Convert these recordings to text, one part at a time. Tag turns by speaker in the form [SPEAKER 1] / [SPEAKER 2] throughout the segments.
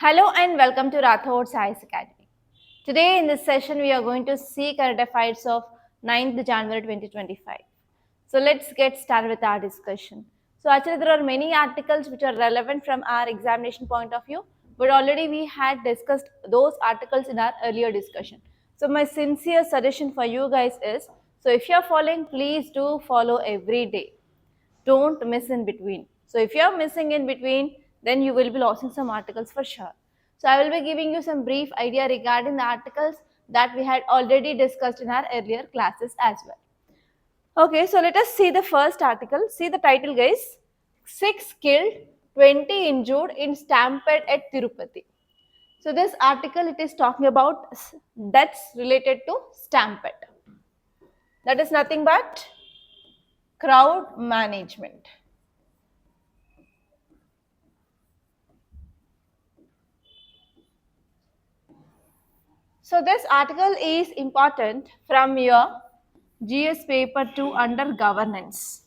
[SPEAKER 1] Hello and welcome to Rathods Science Academy. Today in this session we are going to see current affairs of 9th January 2025. So let's get started with our discussion. So actually there are many articles which are relevant from our examination point of view, but already we had discussed those articles in our earlier discussion. So my sincere suggestion for you guys is, so if you are following, please do follow every day. Don't miss in between. So if you are missing in between, then you will be losing some articles for sure. So I will be giving you some brief idea regarding the articles that we had already discussed in our earlier classes as well. Okay, so let us see the first article. See the title, guys. 6 killed, 20 injured in stampede at Tirupati. So this article, it is talking about deaths related to stampede. That is nothing but crowd management. So this article is important from your GS paper 2 under governance.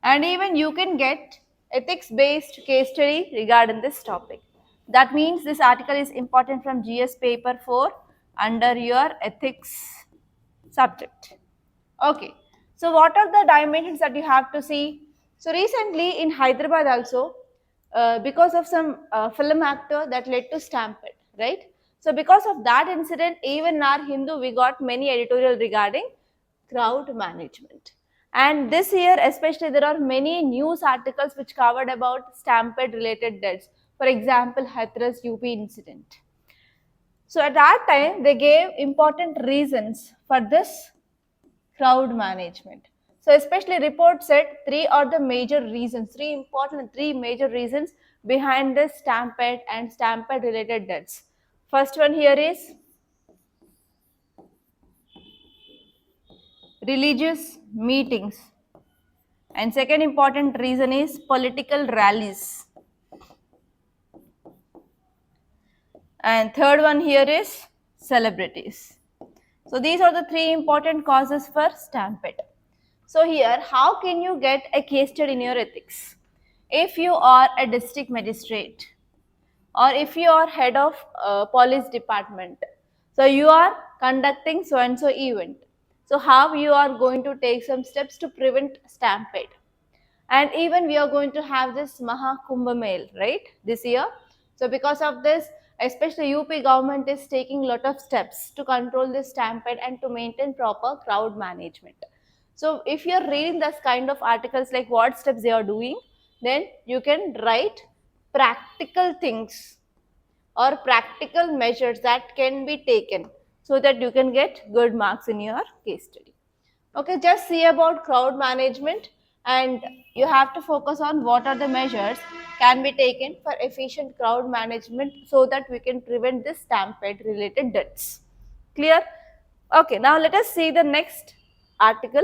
[SPEAKER 1] And even you can get ethics based case study regarding this topic. That means this article is important from GS paper 4 under your ethics subject. Okay. So what are the dimensions that you have to see? So recently in Hyderabad also, because of some film actor that led to stampede, right? So because of that incident, even in our Hindu, we got many editorial regarding crowd management. And this year especially, there are many news articles which covered about stampede related deaths. For example, Hathras UP incident. So at that time, they gave important reasons for this crowd management. So especially report said three are the major reasons, three major reasons behind this stampede and stampede related deaths. First one here is religious meetings, and second important reason is political rallies, and third one here is celebrities. So these are the three important causes for stampede. So here, how can you get a case study in your ethics? If you are a district magistrate, or if you are head of police department, so you are conducting so and so event. So how you are going to take some steps to prevent stampede? And even we are going to have this Maha Kumbh Mela, right, this year. So because of this, especially UP government is taking lot of steps to control this stampede and to maintain proper crowd management. So if you are reading this kind of articles like what steps they are doing, then you can write practical things or practical measures that can be taken so that you can get good marks in your case study. Okay, just see about crowd management, and you have to focus on what are the measures can be taken for efficient crowd management so that we can prevent this stampede related deaths. Clear? Okay, now let us see the next article.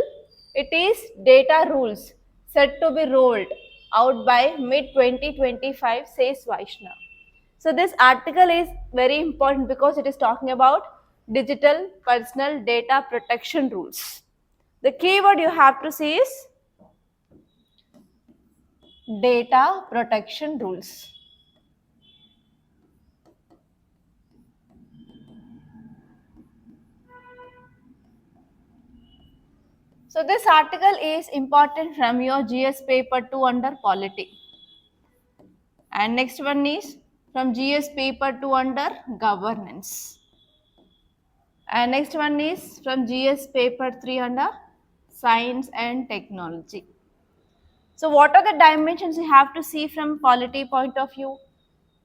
[SPEAKER 1] It is data rules set to be rolled out by mid 2025, says Vaishnav. So this article is very important because it is talking about digital personal data protection rules. The keyword you have to see is data protection rules. So this article is important from your GS paper 2 under polity. And next one is from GS paper 2 under governance. And next one is from GS paper 3 under science and technology. So what are the dimensions you have to see from polity point of view?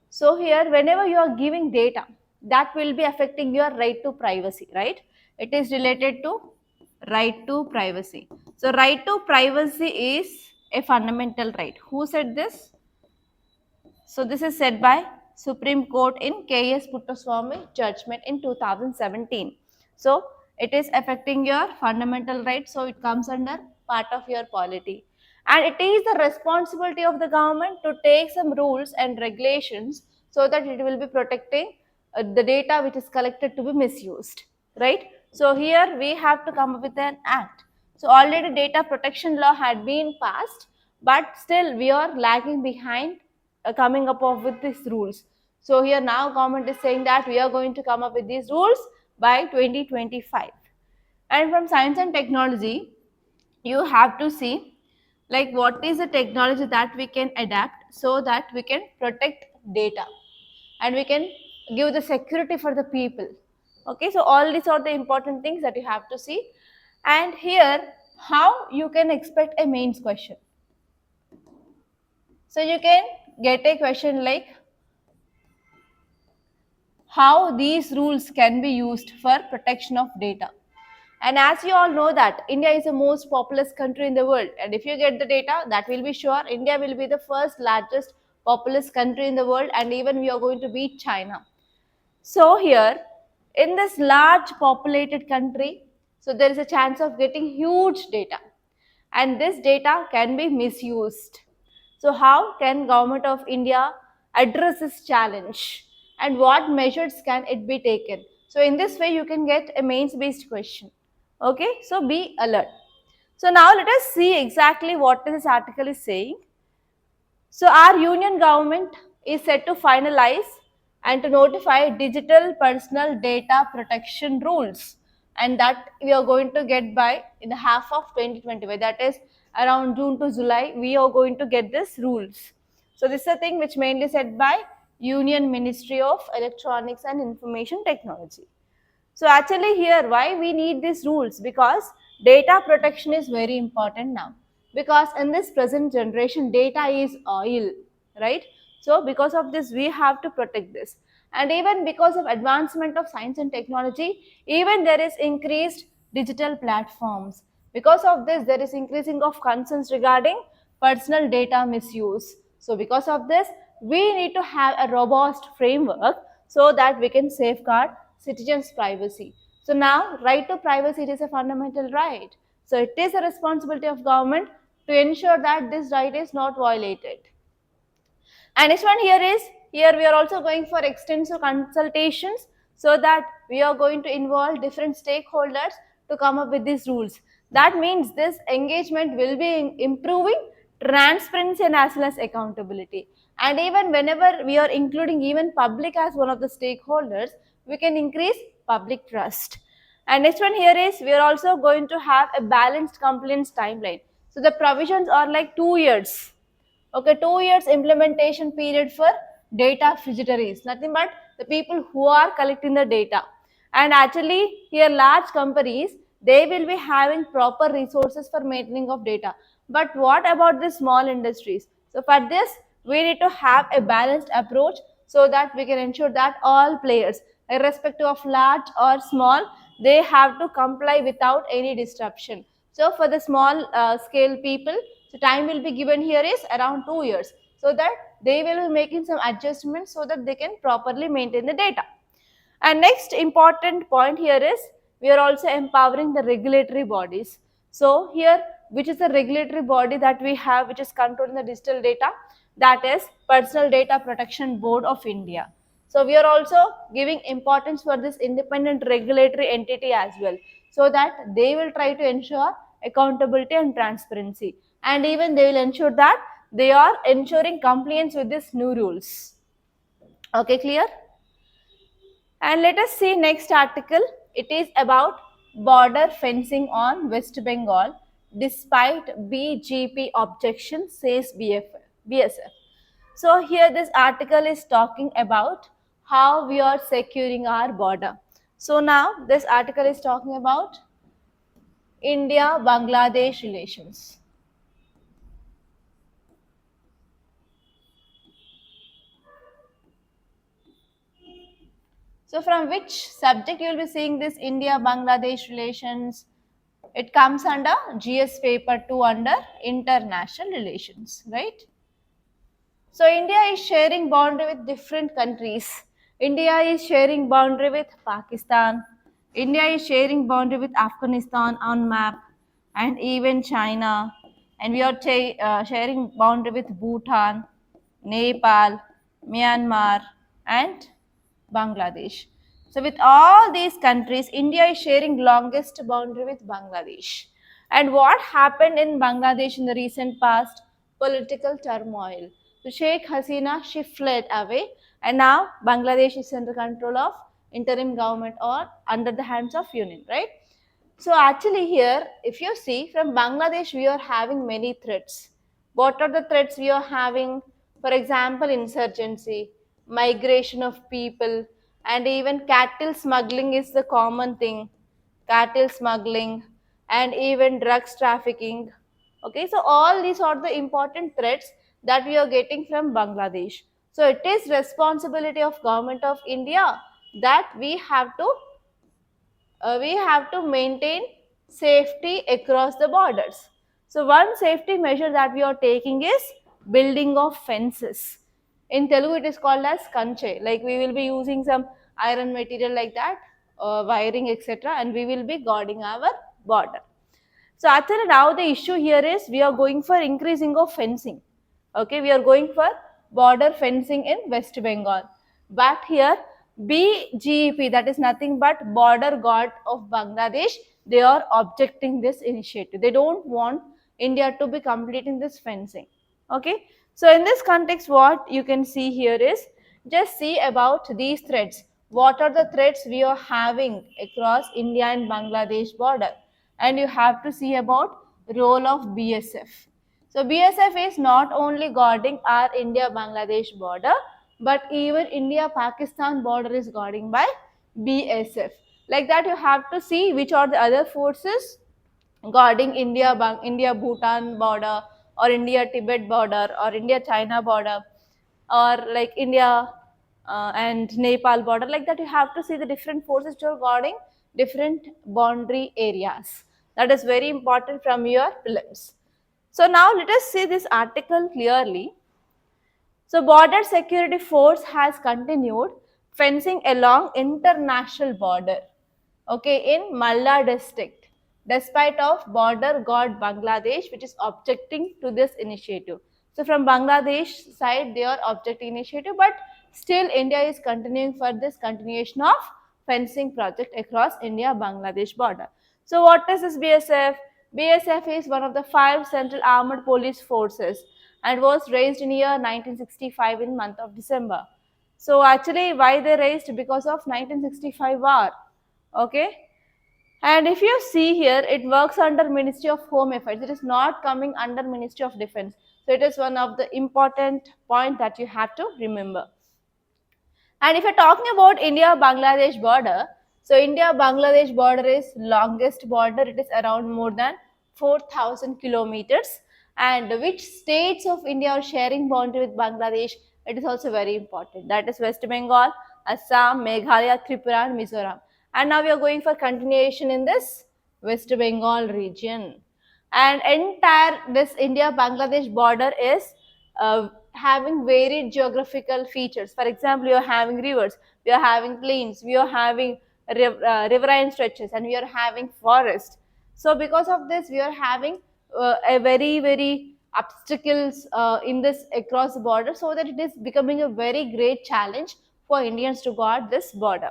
[SPEAKER 1] So here, whenever you are giving data, that will be affecting your right to privacy, right? It is related to right to privacy. So right to privacy is a fundamental right. Who said this? So this is said by Supreme Court in K.S. Puttaswamy judgment in 2017. So it is affecting your fundamental right. So it comes under part of your polity. And it is the responsibility of the government to take some rules and regulations so that it will be protecting the data which is collected to be misused, right? So here we have to come up with an act. So already data protection law had been passed, but still we are lagging behind coming up with these rules. So here now government is saying that we are going to come up with these rules by 2025. And from science and technology, you have to see like what is the technology that we can adapt so that we can protect data and we can give the security for the people. Okay, so all these are the important things that you have to see. And here how you can expect a mains question. So you can get a question like how these rules can be used for protection of data. And as you all know that India is the most populous country in the world, and if you get the data, that will be sure India will be the first largest populous country in the world, and even we are going to beat China. So here in this large populated country, so there is a chance of getting huge data, and this data can be misused. So how can government of India address this challenge and what measures can it be taken? So in this way you can get a mains based question. Okay, so be alert. So now let us see exactly what this article is saying. So our union government is set to finalize and to notify digital personal data protection rules, and that we are going to get by in the half of 2025, that is around June to July we are going to get this rules. So this is a thing which mainly set by Union Ministry of Electronics and Information Technology. So actually here why we need these rules, because data protection is very important now, because in this present generation data is oil, right? So because of this we have to protect this, and even because of advancement of science and technology, even there is increased digital platforms. Because of this there is increasing of concerns regarding personal data misuse. So because of this we need to have a robust framework so that we can safeguard citizens' privacy. So now right to privacy is a fundamental right. So it is a responsibility of government to ensure that this right is not violated. And next one here is, here we are also going for extensive consultations so that we are going to involve different stakeholders to come up with these rules. That means this engagement will be improving transparency and as well as accountability. And even whenever we are including even public as one of the stakeholders, we can increase public trust. And next one here is, we are also going to have a balanced compliance timeline. So the provisions are like 2 years. Okay, 2 years implementation period for data fugitories, nothing but the people who are collecting the data. And actually here large companies, they will be having proper resources for maintaining of data. But what about the small industries? So for this we need to have a balanced approach so that we can ensure that all players, irrespective of large or small, they have to comply without any disruption. So for the small scale people, so time will be given here is around 2 years, so that they will be making some adjustments so that they can properly maintain the data. And next important point here is, we are also empowering the regulatory bodies. So here, which is the regulatory body that we have which is controlling the digital data, that is Personal Data Protection Board of India. So we are also giving importance for this independent regulatory entity as well, so that they will try to ensure accountability and transparency, and even they will ensure that they are ensuring compliance with these new rules. Okay, clear? And let us see next article. It is about border fencing on West Bengal despite BGP objection, says BSF. So here this article is talking about how we are securing our border. So now this article is talking about India-Bangladesh relations. So from which subject you will be seeing this India-Bangladesh relations? It comes under GS paper 2 under international relations, right? So India is sharing boundary with different countries. India is sharing boundary with Pakistan. India is sharing boundary with Afghanistan on map, and even China. And we are sharing boundary with Bhutan, Nepal, Myanmar, and Bangladesh. So with all these countries, India is sharing longest boundary with Bangladesh. And what happened in Bangladesh in the recent past? Political turmoil. So Sheikh Hasina, she fled away, And now Bangladesh is under control of interim government or under the hands of union, right? So actually here, if you see, from Bangladesh, we are having many threats. What are the threats we are having? For example, insurgency, migration of people, and even cattle smuggling is the common thing. Cattle smuggling and even drugs trafficking. Okay, so all these are the important threats that we are getting from Bangladesh. So it is responsibility of government of India that we have to maintain safety across the borders. So one safety measure that we are taking is building of fences. In Telugu it is called as kanche. Like we will be using some iron material like that, wiring etc., and we will be guarding our border. So actually now the issue here is we are going for increasing of fencing. Okay, we are going for border fencing in West Bengal. But here BGEP, that is nothing but Border Guard of Bangladesh, they are objecting this initiative. They don't want India to be completing this fencing. Okay, so in this context what you can see here is, just see about these threats. What are the threats we are having across India and Bangladesh border? And you have to see about role of BSF. So BSF is not only guarding our India-Bangladesh border, but even India-Pakistan border is guarding by BSF. Like that you have to see which are the other forces guarding India-Bhutan border, or India-Tibet border, or India-China border, or like India and Nepal border. Like that you have to see the different forces which are guarding different boundary areas. That is very important from your prelims. So now let us see this article clearly. So border security force has continued fencing along international border, okay, in Malda district, despite of border guard Bangladesh, which is objecting to this initiative. So from Bangladesh side, they are objecting initiative, but still India is continuing for this continuation of fencing project across India-Bangladesh border. So what is this BSF? BSF is one of the 5 central armed police forces and was raised in year 1965 in month of December. So actually why they raised? Because of 1965 war. Okay. And if you see here, it works under Ministry of Home Affairs. It is not coming under Ministry of Defense. So it is one of the important point that you have to remember. And if you're talking about India-Bangladesh border, so India-Bangladesh border is longest border. It is around more than 4,000 kilometers. And which states of India are sharing boundary with Bangladesh? It is also very important. That is West Bengal, Assam, Meghalaya, Tripura and Mizoram. And now we are going for continuation in this West Bengal region. And entire this India-Bangladesh border is having varied geographical features. For example, you are having rivers, we are having plains, we are having riverine stretches, and we are having forest. So because of this, we are having a very obstacles in this across the border, so that it is becoming a very great challenge for Indians to guard this border.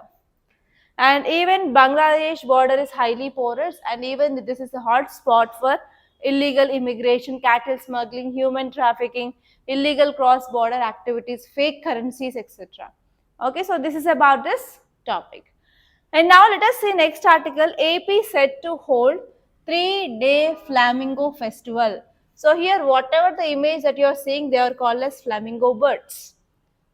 [SPEAKER 1] And even Bangladesh border is highly porous, and even this is a hot spot for illegal immigration, cattle smuggling, human trafficking, illegal cross-border activities, fake currencies, etc. Okay, so this is about this topic. And now let us see next article. AP set to hold 3-day flamingo festival. So here whatever the image that you are seeing, they are called as flamingo birds.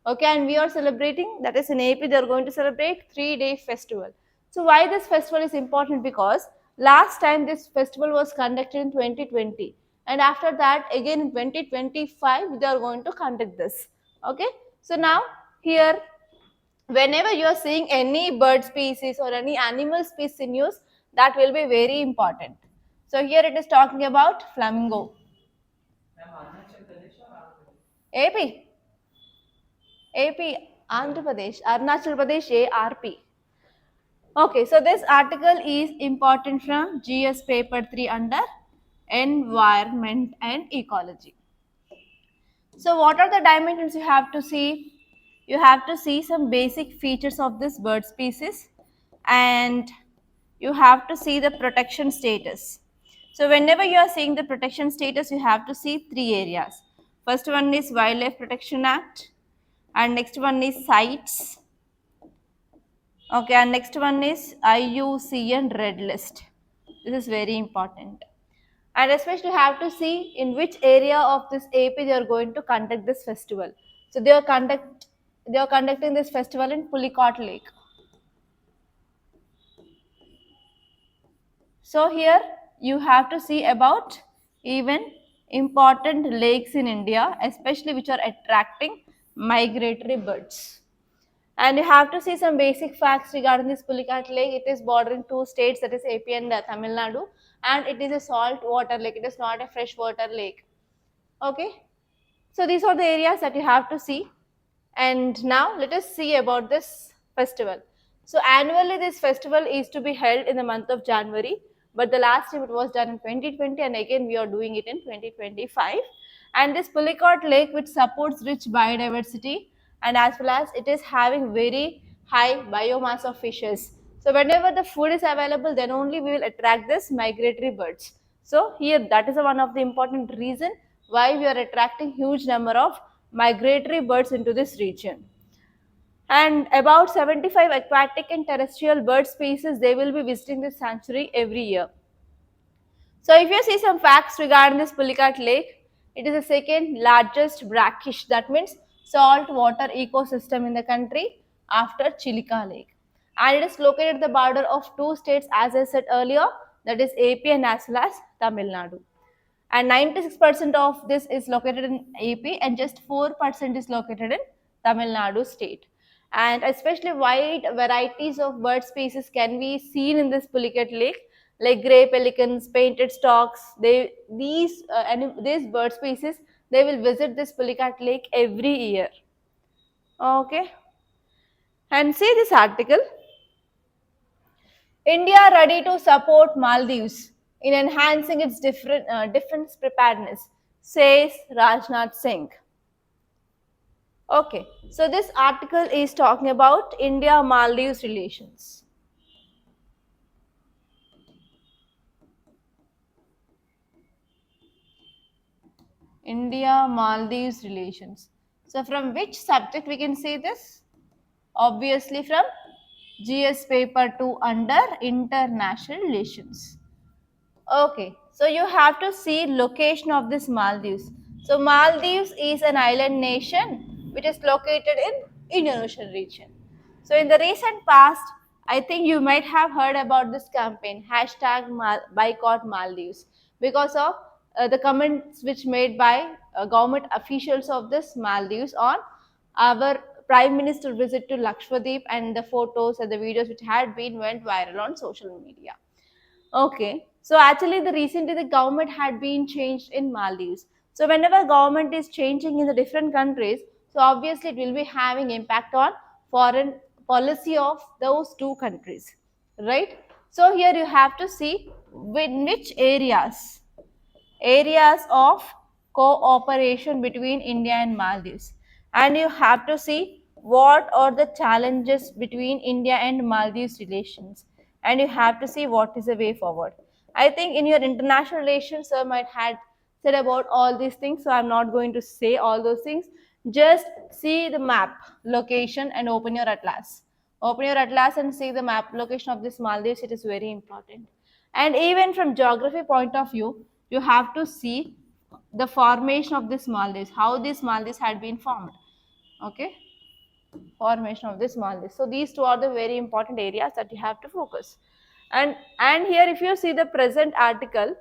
[SPEAKER 1] Okay, and we are celebrating, that is in AP, they are going to celebrate 3-day festival. So why this festival is important? Because last time this festival was conducted in 2020, and after that again in 2025 they are going to conduct this. Okay, so now here whenever you are seeing any bird species or any animal species in news, that will be very important. So here it is talking about flamingo. AP. AP, Andhra Pradesh, Arunachal Pradesh, ARP. Okay, so this article is important from GS paper 3 under environment and ecology. So what are the dimensions you have to see? You have to see some basic features of this bird species, and you have to see the protection status. So whenever you are seeing the protection status, you have to see 3 areas. First one is Wildlife Protection Act, and next one is sites. Okay, and next one is IUCN Red List. This is very important. And especially you have to see in which area of this AP they are going to conduct this festival. So they are conducting this festival in Pulicot Lake. So here you have to see about even important lakes in India, especially which are attracting migratory birds. And you have to see some basic facts regarding this Pulicat lake. It is bordering two states, that is AP and Tamil Nadu, and it is a salt water lake. It is not a freshwater lake. Okay. So these are the areas that you have to see. And now let us see about this festival. So annually this festival is to be held in the month of January, but the last time it was done in 2020 and again we are doing it in 2025. And this Pulicot Lake, which supports rich biodiversity and as well as it is having very high biomass of fishes. So whenever the food is available, then only we will attract this migratory birds. So here that is one of the important reason why we are attracting huge number of migratory birds into this region. And about 75 aquatic and terrestrial bird species, they will be visiting this sanctuary every year. So if you see some facts regarding this Pulicat Lake, it is the second largest brackish, that means salt water ecosystem in the country after Chilika Lake. And it is located at the border of two states as I said earlier, that is AP and as well as Tamil Nadu. And 96% of this is located in AP and just 4% is located in Tamil Nadu state. And especially wide varieties of bird species can be seen in this Pulicat Lake, like grey pelicans, painted storks. These bird species, they will visit this Pulicat Lake every year. Okay, and see this article. India ready to support Maldives in enhancing its defense preparedness, says Rajnath Singh. Okay, so this article is talking about India-Maldives relations. India-Maldives relations. So from which subject we can say this? Obviously from GS paper 2 under international relations. Okay, so you have to see location of this Maldives. So Maldives is an island nation which is located in Indian Ocean region. So in the recent past, I think you might have heard about this campaign hashtag boycott Maldives because of the comments which made by government officials of this Maldives on our Prime Minister visit to Lakshadweep and the photos and the videos which had been went viral on social media. Okay, so actually the recently the government had been changed in Maldives. So whenever government is changing in the different countries, so obviously it will be having impact on foreign policy of those two countries, right? So here you have to see in which areas of cooperation between India and Maldives. And you have to see what are the challenges between India and Maldives relations. And you have to see what is the way forward. I think in your international relations, sir might had said about all these things, so I'm not going to say all those things. Just see the map, location, and open your atlas. Open your atlas and see the map location of this Maldives. It is very important. And even from geography point of view, you have to see the formation of this Maldives, how this Maldives had been formed. Okay, formation of this Maldives. So these two are the very important areas that you have to focus. And here, if you see the present article,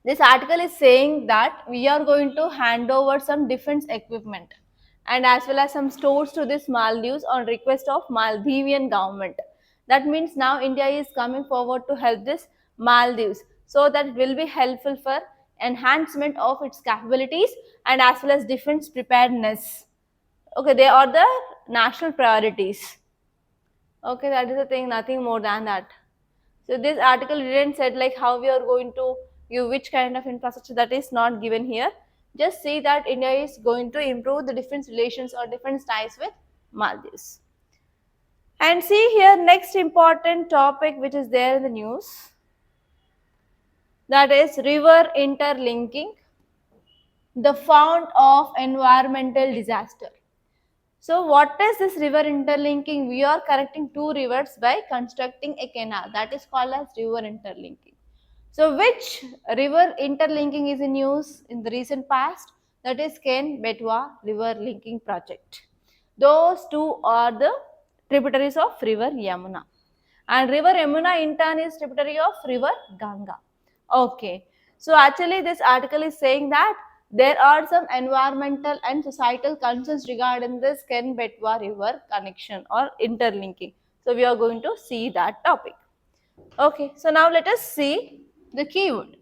[SPEAKER 1] this article is saying that we are going to hand over some defense equipment and as well as some stores to this Maldives on request of Maldivian government. That means now India is coming forward to help this Maldives so that it will be helpful for enhancement of its capabilities and as well as defense preparedness. Okay, they are the national priorities. Okay, that is the thing, nothing more than that. So this article didn't said like how we are going to give which kind of infrastructure, that is not given here. Just see that India is going to improve the defense relations or defense ties with Maldives. And see here next important topic which is there in the news, that is river interlinking, the fount of environmental disaster. So what is this river interlinking? We are connecting two rivers by constructing a canal, that is called as river interlinking. So which river interlinking is in use in the recent past? That is Ken-Betwa river linking project. Those two are the tributaries of river Yamuna. And river Yamuna in turn is tributary of river Ganga. Okay. So actually this article is saying that there are some environmental and societal concerns regarding this Ken-Betwa river connection or interlinking. So we are going to see that topic. Okay, so now let us see the keyword.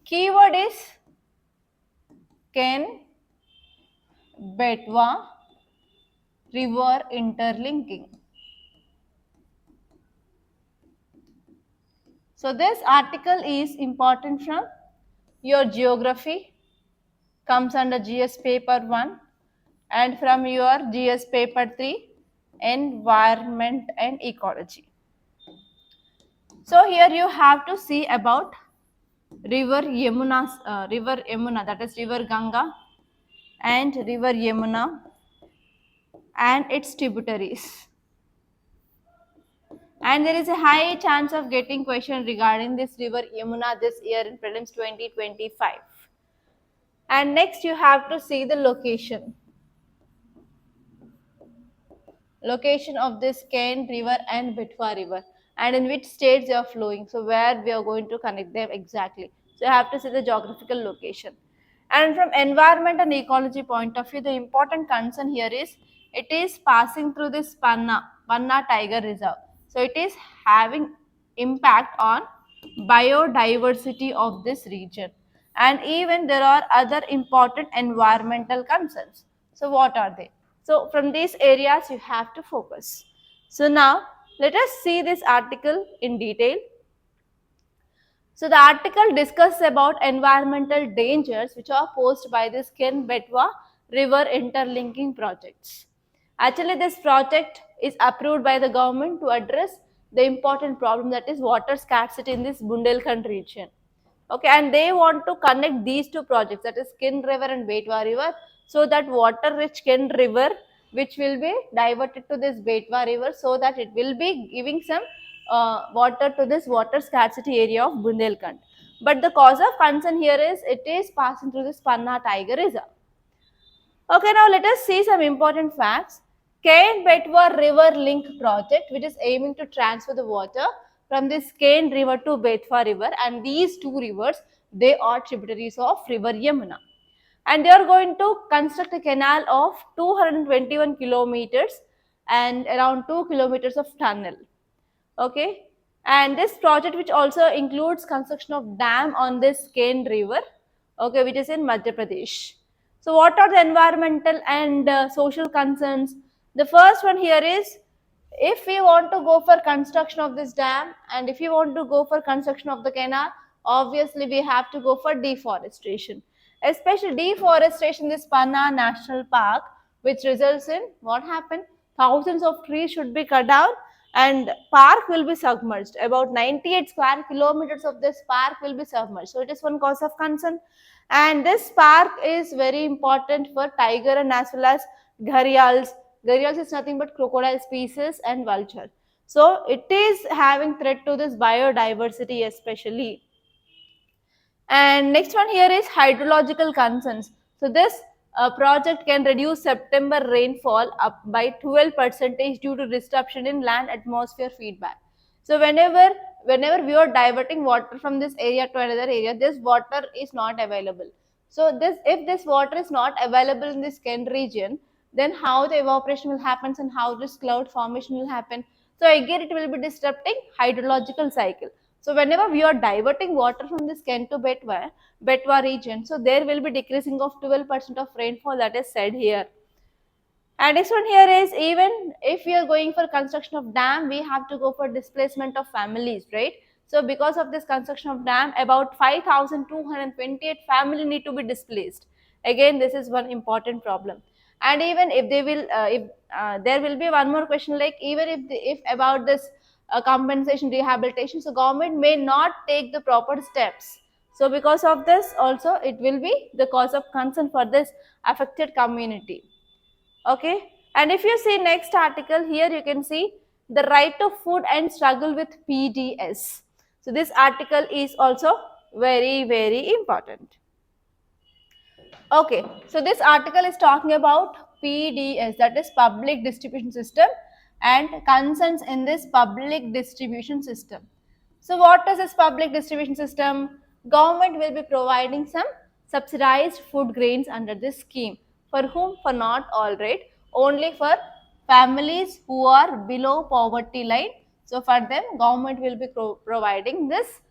[SPEAKER 1] Keyword is Ken Betwa river interlinking. So this article is important from your geography, comes under GS paper 1, and from your GS paper 3, environment and ecology. So here you have to see about river Yamuna, that is river Ganga and river Yamuna and its tributaries. And there is a high chance of getting question regarding this river Yamuna this year in prelims 2025. And next you have to see the location. Location of this Ken river and Betwa river and in which states they are flowing. So where we are going to connect them exactly. So you have to see the geographical location. And from environment and ecology point of view, the important concern here is it is passing through this Panna Tiger Reserve. So it is having impact on biodiversity of this region. And even there are other important environmental concerns. So what are they? So from these areas you have to focus. So now let us see this article in detail. So the article discusses about environmental dangers which are posed by this Ken-Betwa river interlinking projects. Actually this project is approved by the government to address the important problem, that is water scarcity in this Bundelkhand region. Okay, and they want to connect these two projects, that is Ken river and Betwa river, so that water rich Ken river which will be diverted to this Betwa river, so that it will be giving some water to this water scarcity area of Bundelkhand. But the cause of concern here is it is passing through this Panna Tiger Reserve. Okay, now let us see some important facts. Ken-Betwa River Link project, which is aiming to transfer the water from this Ken river to Betwa river, and these two rivers, they are tributaries of river Yamuna. And they are going to construct a canal of 221 kilometers and around 2 kilometers of tunnel. Okay, and this project which also includes construction of dam on this Ken river, okay, which is in Madhya Pradesh. So what are the environmental and social concerns? The first one here is if we want to go for construction of this dam and if we want to go for construction of the canal, obviously we have to go for deforestation. Especially deforestation in this Panna National Park, which results in what happened? Thousands of trees should be cut down and park will be submerged. About 98 square kilometers of this park will be submerged. So it is one cause of concern. And this park is very important for tiger and as well as gharials. Gharials is nothing but crocodile species and vulture. So it is having threat to this biodiversity especially. And next one here is hydrological concerns. So this project can reduce September rainfall up by 12% due to disruption in land atmosphere feedback. So whenever we are diverting water from this area to another area, this water is not available. So if this water is not available in this Ken region, then how the evaporation will happen and how this cloud formation will happen. So again it will be disrupting hydrological cycle. So whenever we are diverting water from this Ken to Betwa region, so there will be decreasing of 12% of rainfall, that is said here. And next one here is even if we are going for construction of dam, we have to go for displacement of families, right? So because of this construction of dam, about 5,228 families need to be displaced. Again, this is one important problem. And even if they will, if there will be one more question, like even if about this compensation rehabilitation, so government may not take the proper steps. So because of this also it will be the cause of concern for this affected community. Okay, And if you see next article, here you can see the right to food and struggle with PDS. So this article is also very, very important. Okay, so this article is talking about PDS, that is public distribution system, and concerns in this public distribution system. So what is this public distribution system? Government will be providing some subsidized food grains under this scheme. For whom? For not all, right? Only for families who are below poverty line. So for them, government will be providing this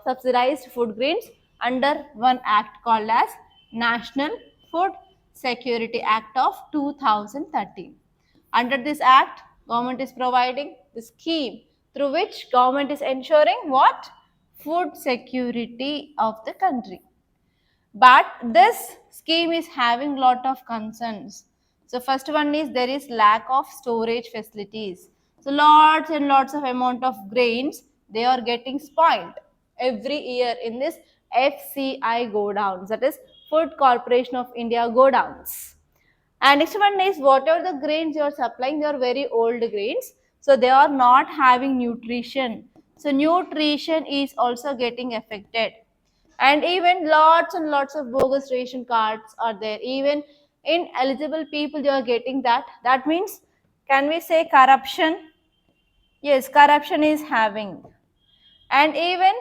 [SPEAKER 1] subsidized food grains under one act called as National Food Security Act of 2013. Under this act, government is providing the scheme through which government is ensuring what? Food security of the country. But this scheme is having lot of concerns. So first one is there is lack of storage facilities. So lots and lots of amount of grains, they are getting spoiled every year in this FCI go downs, that is Food Corporation of India go downs. And next one is whatever the grains you are supplying, they are very old grains. So they are not having nutrition. So nutrition is also getting affected. And even lots and lots of bogus ration cards are there. Even ineligible people, they are getting that. That means, can we say corruption? Yes, corruption is having. And even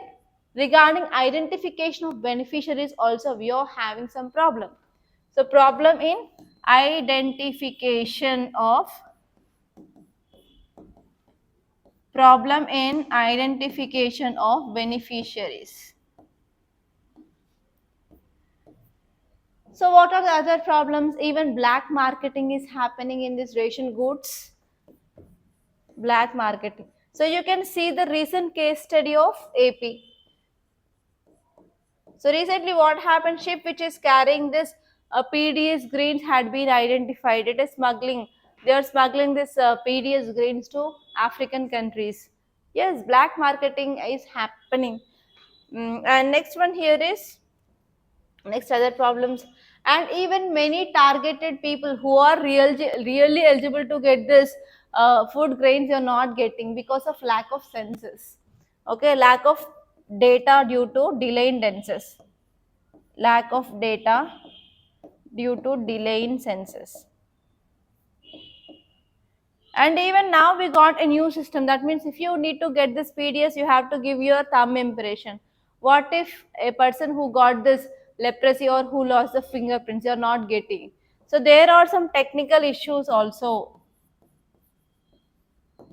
[SPEAKER 1] regarding identification of beneficiaries also, we are having some problem. So problem in identification of beneficiaries. So what are the other problems? Even black marketing is happening in this ration goods. Black marketing. So you can see the recent case study of AP. So recently what happened, ship which is carrying this PDS grains had been identified. It is smuggling. They are smuggling this PDS grains to African countries. Yes, black marketing is happening. And next one here is, next other problems. And even many targeted people who are really eligible to get this food grains are not getting because of lack of census. Okay, lack of data due to delay in census. Lack of data due to delay in census. And even now we got a new system. That means if you need to get this PDS, you have to give your thumb impression. What if a person who got this leprosy or who lost the fingerprints, you are not getting? So there are some technical issues also.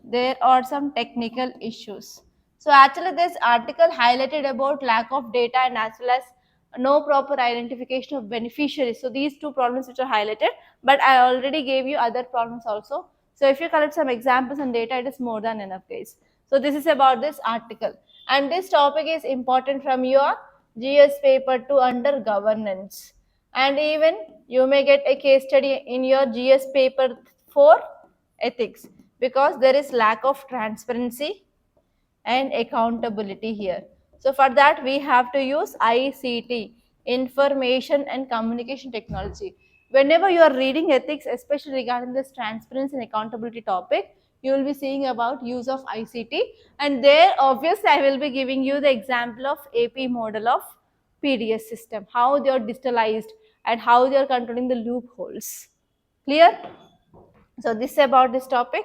[SPEAKER 1] There are some technical issues. So actually this article highlighted about lack of data and as well as no proper identification of beneficiaries. So these two problems which are highlighted, but I already gave you other problems also. So if you collect some examples and data, it is more than enough, guys. So this is about this article. And this topic is important from your GS paper 2 under governance. And even you may get a case study in your GS paper 4 ethics, because there is lack of transparency and accountability here. So for that we have to use ICT, information and communication technology. Whenever you are reading ethics, especially regarding this transparency and accountability topic, you will be seeing about use of ICT, and there obviously I will be giving you the example of AP model of PDS system, how they are digitalized and how they are controlling the loopholes. Clear? So this is about this topic.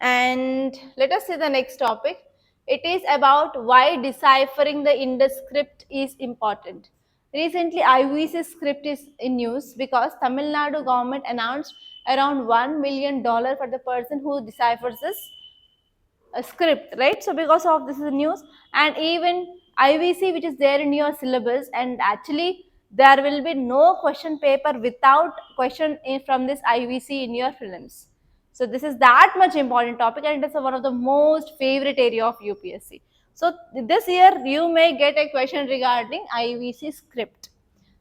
[SPEAKER 1] And let us see the next topic. It is about why deciphering the Indus script is important. Recently, IVC script is in news because Tamil Nadu government announced around $1 million for the person who deciphers this script, right? So because of this is the news, and even IVC which is there in your syllabus, and actually there will be no question paper without question from this IVC in your prelims. So this is that much important topic, and it is one of the most favorite area of UPSC. So this year you may get a question regarding IVC script.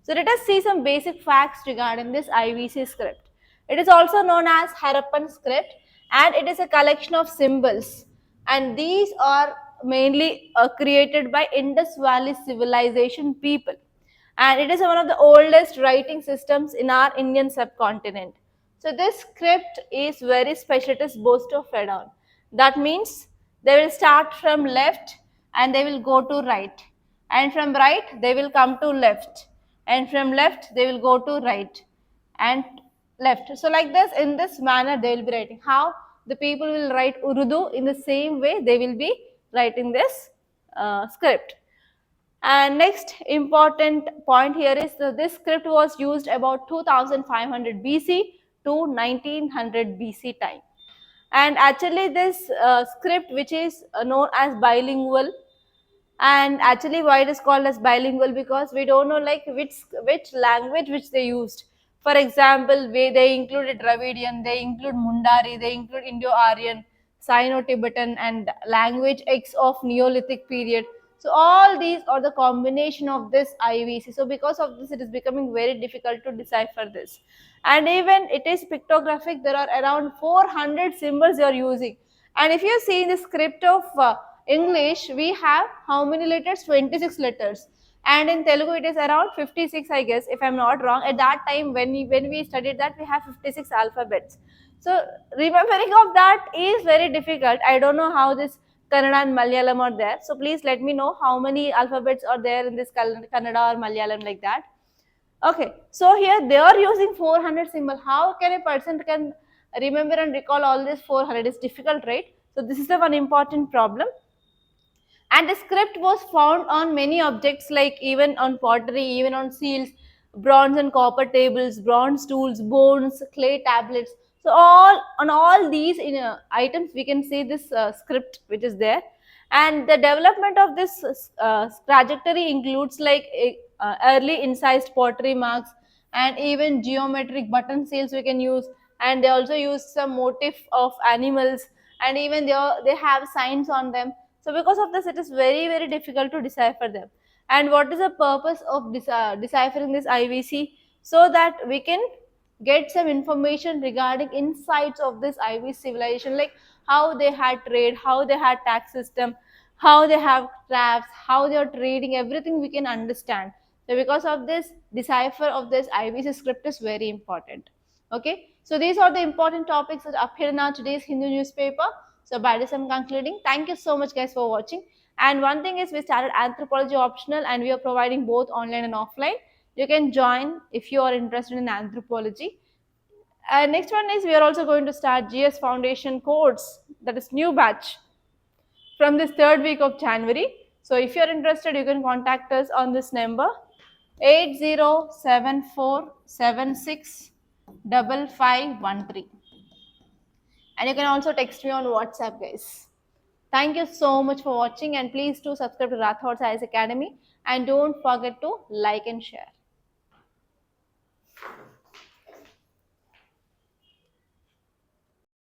[SPEAKER 1] So let us see some basic facts regarding this IVC script. It is also known as Harappan script, and it is a collection of symbols, and these are mainly created by Indus Valley civilization people, and it is one of the oldest writing systems in our Indian subcontinent. So this script is very special. It is both of read on. That means they will start from left and they will go to right, and from right they will come to left, and from left they will go to right and left. So like this, in this manner they will be writing. How the people will write Urdu, in the same way they will be writing this script. And next important point here is that this script was used about 2500 BC to 1900 BC time. And actually this script, which is known as bilingual, and actually why it is called as bilingual, because we don't know like which language which they used. For example, they included Dravidian, they include Mundari, they include Indo-Aryan, Sino-Tibetan, and language X of Neolithic period. So all these are the combination of this IVC. So because of this, it is becoming very difficult to decipher this. And even it is pictographic. There are around 400 symbols you are using. And if you see in the script of English, we have how many letters? 26 letters. And in Telugu, it is around 56, I guess, if I'm not wrong. At that time, when we studied that, we have 56 alphabets. So remembering of that is very difficult. I don't know how this Kannada and Malayalam are there. So please let me know how many alphabets are there in this Kannada or Malayalam, like that. Okay, so here they are using 400 symbol. How can a person can remember and recall all this 400? It's difficult, right? So this is the one important problem. And the script was found on many objects, like even on pottery, even on seals, bronze and copper tables, bronze tools, bones, clay tablets. So all on all these items we can see this script which is there. And the development of this trajectory includes like early incised pottery marks, and even geometric button seals we can use. And they also use some motif of animals, and even they have signs on them. So because of this, it is very difficult to decipher them. And what is the purpose of deciphering this IVC? So that we can get some information regarding insights of this IVC civilization, like how they had trade, how they had tax system, how they have crafts, how they are trading, everything we can understand. So because of this, decipher of this IVC script is very important. Okay, so these are the important topics that appear in our today's Hindu newspaper. So by this I'm concluding. Thank you so much guys for watching. And one thing is, we started anthropology optional and we are providing both online and offline. You can join if you are interested in anthropology. And next one is, we are also going to start GS Foundation course, that is new batch, from this third week of January. So if you are interested, you can contact us on this number 8074765513. And you can also text me on WhatsApp, guys. Thank you so much for watching, and please do subscribe to Rathods Academy, and don't forget to like and share.